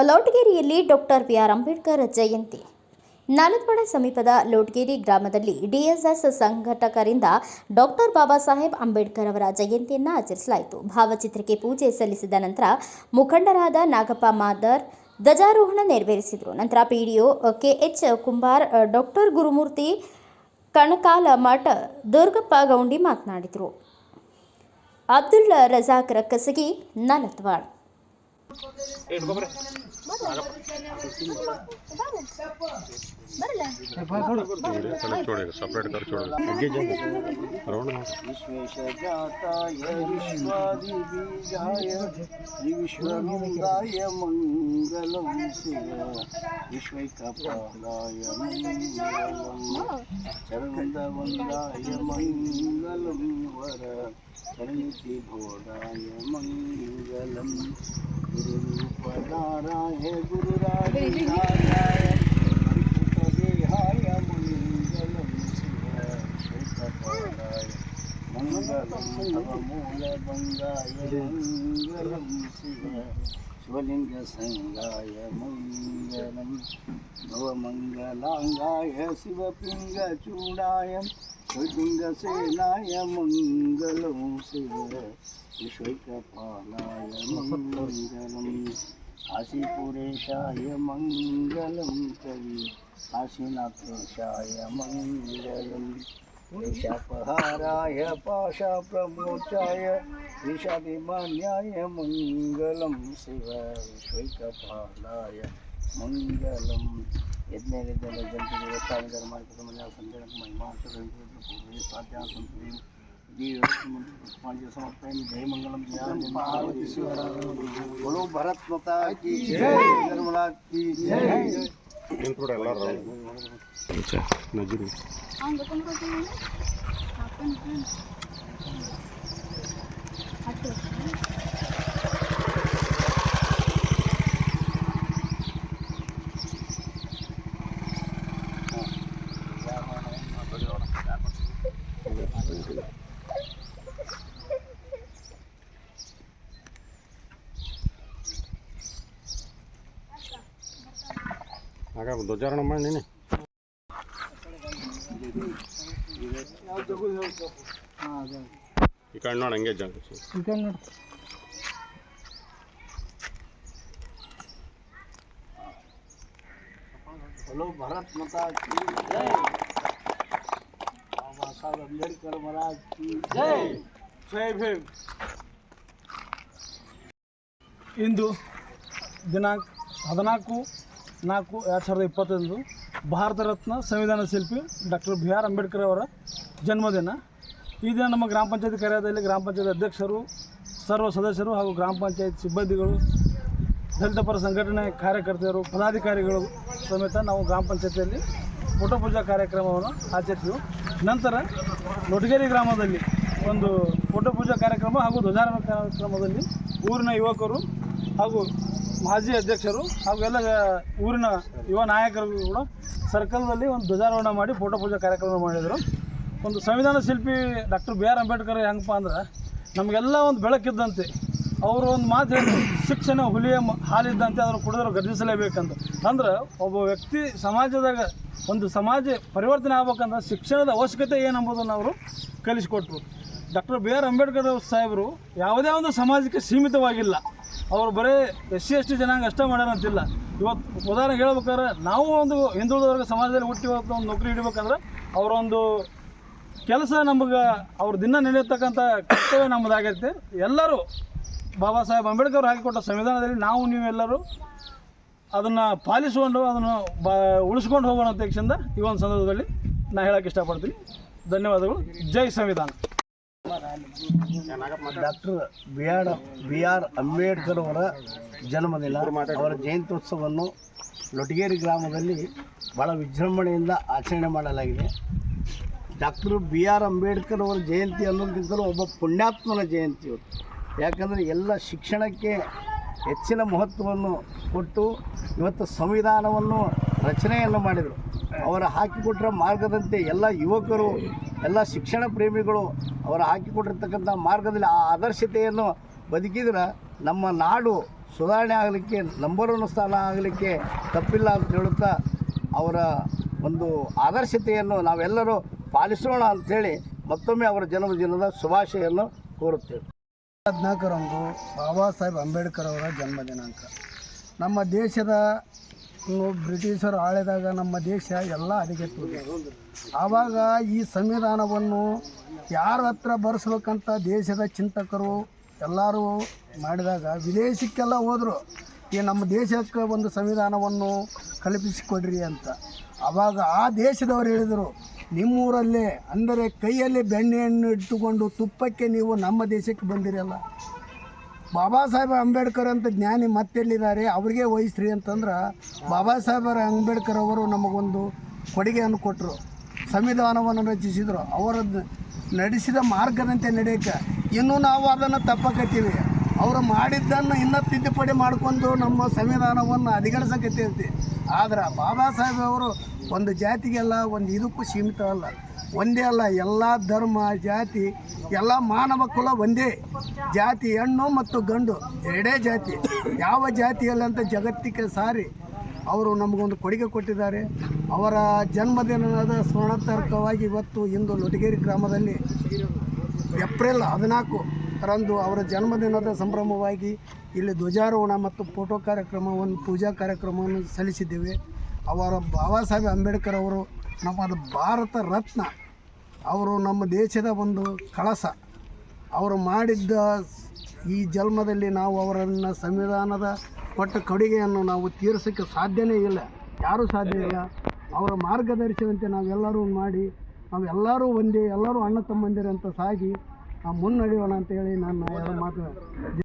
ಲೋಟಗೇರಿಯಲ್ಲಿ doctor B R. Ambedkar Jayanti. ನಾಲತ್ವಾಡ ಸಮೀಪದ ಲೋಟಗೇರಿ ಗ್ರಾಮದಲ್ಲಿ DSS ಸಂಘಟಕರಿಂದ doctor Baba Saheb Ambedkar ಅವರ ಜಯಂತಿಯನ್ನು ಆಚರಿಸಲಾಯಿತು. ಭಾವಚಿತ್ರಕ್ಕೆ ಪೂಜೆ ಸಲ್ಲಿಸಿದ ನಂತರ ಮುಖಂಡರಾದ ನಾಗಪ್ಪ ಮಾದರ್ ಧ್ವಜಾರೋಹಣ ನೆರವೇರಿಸಿದರು. ನಂತರ PDO KH Kumbar, doctor Gurumurthy Kanakala Math, Durgappa Goundi ಮಾತನಾಡಿದರು. ಅಬ್ದುಲ್ ರಜಾಕ್ ರಕ್ಕಸಗಿ, ನಾಲತ್ವಾಡ. विश्वविश्वविंदाय मंगलम विश्वैकपालाय मंगलम चरणवंदाय मंगलम वर चरणिति घोडाय मंगलम गुरुरूपधाराय गुरुराजधाराय देहाय मंगलम शिवैकपालाय मंगलम नवमूलभंगाय मंगलम शिवलिंग संगाय मंगलम भवमंगलांगाय शिवपिंगचूडाय शिवलिंगसेनाय मंगलम शिव विश्वैकपालाय मंगलम काशीपुरेशाय मंगलम कवि काशीनाथेशाय मंगलम देशापहाराय पाशाप्रमोचाय ईशाभिमान्याय मंगलम शिव विश्वैकपालाय मंगलम जय मंगलम बोलो भारत माता की जय, निर्मला की जय. ಆಗ ಧ್ವಜಾರೋಹಣ ಮಾಡಿ ನೀನೆ ಈ ಕಡೆ ನೋಡಿ ಹಂಗೆ ಜಾಗ ಈ ಕಡೆ ನೋಡಿ. बोलो भारत माता की जय, बाबा साहब अंबेडकर महाराज की जय. जय भीम. ಇಂದು ದಿನಾಂಕ 14/4/2021 ಭಾರತ ರತ್ನ ಸಂವಿಧಾನ ಶಿಲ್ಪಿ ಡಾಕ್ಟರ್ ಬಿ.ಆರ್. ಅಂಬೇಡ್ಕರ್ ಅವರ ಜನ್ಮದಿನ. ಈ ದಿನ ನಮ್ಮ ಗ್ರಾಮ ಪಂಚಾಯತ್ ಕಾರ್ಯಾಲಯದಲ್ಲಿ ಗ್ರಾಮ ಪಂಚಾಯತ್ ಅಧ್ಯಕ್ಷರು, ಸರ್ವ ಸದಸ್ಯರು ಹಾಗೂ ಗ್ರಾಮ ಪಂಚಾಯತ್ ಸಿಬ್ಬಂದಿಗಳು, ದಲಿತ ಪರ ಸಂಘಟನೆ ಕಾರ್ಯಕರ್ತರು, ಪದಾಧಿಕಾರಿಗಳು ಸಮೇತ ನಾವು ಗ್ರಾಮ ಪಂಚಾಯತಿಯಲ್ಲಿ ಫೋಟೋ ಪೂಜಾ ಕಾರ್ಯಕ್ರಮವನ್ನು ಆಚರಿಸಿದೆವು. ನಂತರ ಲೋಟಗೇರಿ ಗ್ರಾಮದಲ್ಲಿ ಒಂದು ಫೋಟೋ ಪೂಜಾ ಕಾರ್ಯಕ್ರಮ ಹಾಗೂ ಧ್ವಜಾರೋಹಣ ಕಾರ್ಯಕ್ರಮದಲ್ಲಿ ಊರಿನ ಯುವಕರು ಹಾಗೂ ಮಾಜಿ ಅಧ್ಯಕ್ಷರು ಹಾಗೂ ಎಲ್ಲ ಊರಿನ ಯುವ ನಾಯಕರು ಕೂಡ ಸರ್ಕಲ್ನಲ್ಲಿ ಒಂದು ಧ್ವಜಾರೋಹಣ ಮಾಡಿ ಫೋಟೋ ಪೂಜಾ ಕಾರ್ಯಕ್ರಮ ಮಾಡಿದರು. ಒಂದು ಸಂವಿಧಾನ ಶಿಲ್ಪಿ ಡಾಕ್ಟರ್ ಬಿ.ಆರ್. ಅಂಬೇಡ್ಕರ್ ಹೆಂಗಪ್ಪ ಅಂದ್ರೆ ನಮಗೆಲ್ಲ ಒಂದು ಬೆಳಕಿದ್ದಂತೆ. ಅವರು ಒಂದು ಮಾತು ಹೇಳಿದ್ರು, ಶಿಕ್ಷಣ ಹುಲಿಯ ಹಾಲಿದ್ದಂತೆ, ಅದನ್ನು ಕುಡಿದ್ರು ಗರ್ಜಿಸಲೇಬೇಕಂತ. ಅಂದ್ರೆ ಒಬ್ಬ ವ್ಯಕ್ತಿ ಸಮಾಜದಾಗ ಒಂದು ಸಮಾಜ ಪರಿವರ್ತನೆ ಆಗ್ಬೇಕಂದ್ರೆ ಶಿಕ್ಷಣದ ಅವಶ್ಯಕತೆ ಏನಂಬುದನ್ನು ಅವರು ಕಲಿಸಿಕೊಟ್ರು. Doctor B R. ಅಂಬೇಡ್ಕರ್ ಸಾಹೇಬರು ಯಾವುದೇ ಒಂದು ಸಮಾಜಕ್ಕೆ ಸೀಮಿತವಾಗಿಲ್ಲ. ಅವರು ಬರೀ SC/ST ಜನಾಂಗ ಅಷ್ಟೇ ಮಾಡ್ಯಾರಂತಿಲ್ಲ. ಇವತ್ತು ಉದಾಹರಣೆಗೆ ಹೇಳ್ಬೇಕಾದ್ರೆ ನಾವು ಒಂದು ಹಿಂದುಳಿದ ವರ್ಗ ಸಮಾಜದಲ್ಲಿ ಹುಟ್ಟಿ ಇವತ್ತು ಒಂದು ನೌಕರಿ ಹಿಡಿಬೇಕಂದ್ರೆ ಅವರೊಂದು ಕೆಲಸ ನಮಗೆ ಅವ್ರ ದಿನ ನಡೆಯತಕ್ಕಂಥ ಕರ್ತವ್ಯ ನಮ್ಮದಾಗೈತೆ. ಎಲ್ಲರೂ ಬಾಬಾ ಸಾಹೇಬ್ ಅಂಬೇಡ್ಕರ್ ಹಾಕಿಕೊಟ್ಟ ಸಂವಿಧಾನದಲ್ಲಿ ನಾವು ನೀವೆಲ್ಲರೂ ಅದನ್ನು ಪಾಲಿಸಿಕೊಂಡು ಅದನ್ನು ಉಳಿಸ್ಕೊಂಡು ಹೋಗೋಣ ಅಂತ ಯಕ್ಷಿಂದ ಈ ಒಂದು ಸಂದರ್ಭದಲ್ಲಿ ನಾನು ಹೇಳೋಕ್ಕೆ ಇಷ್ಟಪಡ್ತೀನಿ. ಧನ್ಯವಾದಗಳು. ಜೈ ಸಂವಿಧಾನ. Doctor B R. ಅಂಬೇಡ್ಕರ್ ಅವರ ಜನ್ಮದಿನ, ಅವರ ಜಯಂತ್ಯೋತ್ಸವವನ್ನು ಲೋಟಗೇರಿ ಗ್ರಾಮದಲ್ಲಿ ಭಾಳ ವಿಜೃಂಭಣೆಯಿಂದ ಆಚರಣೆ ಮಾಡಲಾಗಿದೆ. Doctor B R. ಅಂಬೇಡ್ಕರ್ ಅವರ ಜಯಂತಿ ಅನ್ನೋದಕ್ಕಿಂತಲೂ ಒಬ್ಬ ಪುಣ್ಯಾತ್ಮನ ಜಯಂತಿ ಇವತ್ತು. ಯಾಕಂದರೆ ಎಲ್ಲ ಶಿಕ್ಷಣಕ್ಕೆ ಹೆಚ್ಚಿನ ಮಹತ್ವವನ್ನು ಕೊಟ್ಟು ಇವತ್ತು ಸಂವಿಧಾನವನ್ನು ರಚನೆಯನ್ನು ಮಾಡಿದರು. ಅವರ ಹಾಕಿಕೊಟ್ಟರ ಮಾರ್ಗದಂತೆ ಎಲ್ಲ ಯುವಕರು, ಎಲ್ಲ ಶಿಕ್ಷಣ ಪ್ರೇಮಿಗಳು ಅವರ ಹಾಕಿಕೊಟ್ಟಿರ್ತಕ್ಕಂಥ ಮಾರ್ಗದಲ್ಲಿ ಆ ಆದರ್ಶತೆಯನ್ನು ಬದುಕಿದ್ರೆ ನಮ್ಮ ನಾಡು ಸುಧಾರಣೆ ಆಗಲಿಕ್ಕೆ ನಂಬರ್ 1 ಸ್ಥಾನ ಆಗಲಿಕ್ಕೆ ತಪ್ಪಿಲ್ಲ ಅಂತ ಹೇಳುತ್ತಾ ಅವರ ಒಂದು ಆದರ್ಶತೆಯನ್ನು ನಾವೆಲ್ಲರೂ ಪಾಲಿಸೋಣ ಅಂಥೇಳಿ ಮತ್ತೊಮ್ಮೆ ಅವರ ಜನ್ಮದಿನದ ಶುಭಾಶಯನ್ನು ಕೋರುತ್ತೇವೆ. 14ರಂದು ಬಾಬಾ ಸಾಹೇಬ್ ಅಂಬೇಡ್ಕರ್ ಅವರ ಜನ್ಮ ದಿನಾಂಕ. ನಮ್ಮ ದೇಶದ ಬ್ರಿಟಿಷರು ಆಳಿದಾಗ ನಮ್ಮ ದೇಶ ಎಲ್ಲ ಹದಗೆಟ್ಟು ಆವಾಗ ಈ ಸಂವಿಧಾನವನ್ನು ಯಾರ ಹತ್ರ ಬರೆಸ್ಬೇಕಂತ ದೇಶದ ಚಿಂತಕರು ಎಲ್ಲರೂ ಮಾಡಿದಾಗ ವಿದೇಶಕ್ಕೆಲ್ಲ ಹೋದರು. ಈ ನಮ್ಮ ದೇಶಕ್ಕೆ ಒಂದು ಸಂವಿಧಾನವನ್ನು ಕಲ್ಪಿಸಿಕೊಡ್ರಿ ಅಂತ. ಆವಾಗ ಆ ದೇಶದವರು ಹೇಳಿದರು, ನಿಮ್ಮೂರಲ್ಲೇ ಅಂದರೆ ಕೈಯಲ್ಲಿ ಬೆಣ್ಣೆಯನ್ನು ಇಟ್ಟುಕೊಂಡು ತುಪ್ಪಕ್ಕೆ ನೀವು ನಮ್ಮ ದೇಶಕ್ಕೆ ಬಂದಿರಲ್ಲ. ಬಾಬಾ ಸಾಹೇಬ್ ಅಂಬೇಡ್ಕರ್ ಅಂತ ಜ್ಞಾನಿ ಮತ್ತೆಲ್ಲಿದ್ದಾರೆ ಅವ್ರಿಗೆ ವಹಿಸ್ರಿ ಅಂತಂದ್ರೆ ಬಾಬಾ ಸಾಹೇಬರ ಅಂಬೇಡ್ಕರ್ ಅವರು ನಮಗೊಂದು ಕೊಡುಗೆಯನ್ನು ಕೊಟ್ಟರು, ಸಂವಿಧಾನವನ್ನು ರಚಿಸಿದರು. ಅವರದ್ದು ನಡೆಸಿದ ಮಾರ್ಗದಂತೆ ನಡೆಯೋಕ್ಕೆ ಇನ್ನೂ ನಾವು ಅದನ್ನು ತಪ್ಪಕತ್ತೀವಿ. ಅವರು ಮಾಡಿದ್ದನ್ನು ಇನ್ನೂ ತಿದ್ದುಪಡಿ ಮಾಡಿಕೊಂಡು ನಮ್ಮ ಸಂವಿಧಾನವನ್ನು ಹದಗೆಡಿಸಕತ್ತೀವಿ. ಆದ್ರೆ ಬಾಬಾ ಸಾಹೇಬ್ ಅವರು ಒಂದು ಜಾತಿಗೆಲ್ಲ ಒಂದು ಇದಕ್ಕೂ ಸೀಮಿತ ಅಲ್ಲ, ಒಂದೇ ಅಲ್ಲ, ಎಲ್ಲ ಧರ್ಮ ಜಾತಿ ಎಲ್ಲ ಮಾನವ ಕುಲ ಒಂದೇ ಜಾತಿ, ಹೆಣ್ಣು ಮತ್ತು ಗಂಡು ಎರಡೇ ಜಾತಿ, ಯಾವ ಜಾತಿಯಲ್ಲ ಅಂತ ಜಗತ್ತಿಗೆ ಸಾರಿ ಅವರು ನಮಗೊಂದು ಕೊಡುಗೆ ಕೊಟ್ಟಿದ್ದಾರೆ. ಅವರ ಜನ್ಮದಿನದ ಸ್ಮರಣಾರ್ಥಕವಾಗಿ ಇವತ್ತು ಇಂದು ಲೊಟಗೇರಿ ಗ್ರಾಮದಲ್ಲಿ ಏಪ್ರಿಲ್ 14ರಂದು ಅವರ ಜನ್ಮದಿನದ ಸಂಭ್ರಮವಾಗಿ ಇಲ್ಲಿ ಧ್ವಜಾರೋಹಣ ಮತ್ತು ಫೋಟೋ ಕಾರ್ಯಕ್ರಮವನ್ನು ಪೂಜಾ ಕಾರ್ಯಕ್ರಮವನ್ನು ಸಲ್ಲಿಸಿದ್ದೇವೆ. ಅವರ ಬಾಬಾ ಸಾಹೇಬ್ ಅಂಬೇಡ್ಕರ್ ಅವರು ನಮ್ಮ ಭಾರತ ರತ್ನ, ಅವರು ನಮ್ಮ ದೇಶದ ಒಂದು ಕಳಸ. ಅವರು ಮಾಡಿದ್ದ ಈ ಜನ್ಮದಲ್ಲಿ ನಾವು ಅವರನ್ನು ಸಂವಿಧಾನದ ಕೊಟ್ಟ ಕೊಡುಗೆಯನ್ನು ನಾವು ತೀರಿಸೋಕ್ಕೆ ಸಾಧ್ಯವೇ ಇಲ್ಲ, ಯಾರೂ ಸಾಧ್ಯ ಇಲ್ಲ. ಅವರ ಮಾರ್ಗದರ್ಶನಂತೆ ನಾವೆಲ್ಲರೂ ಮಾಡಿ ನಾವೆಲ್ಲರೂ ಒಂದೇ, ಎಲ್ಲರೂ ಅಣ್ಣ ತಮ್ಮಂದಿರಂತ ಸಾಗಿ ನಾವು ಮುನ್ನಡೆಯೋಣ ಅಂತೇಳಿ ನಾನು ಮಾತು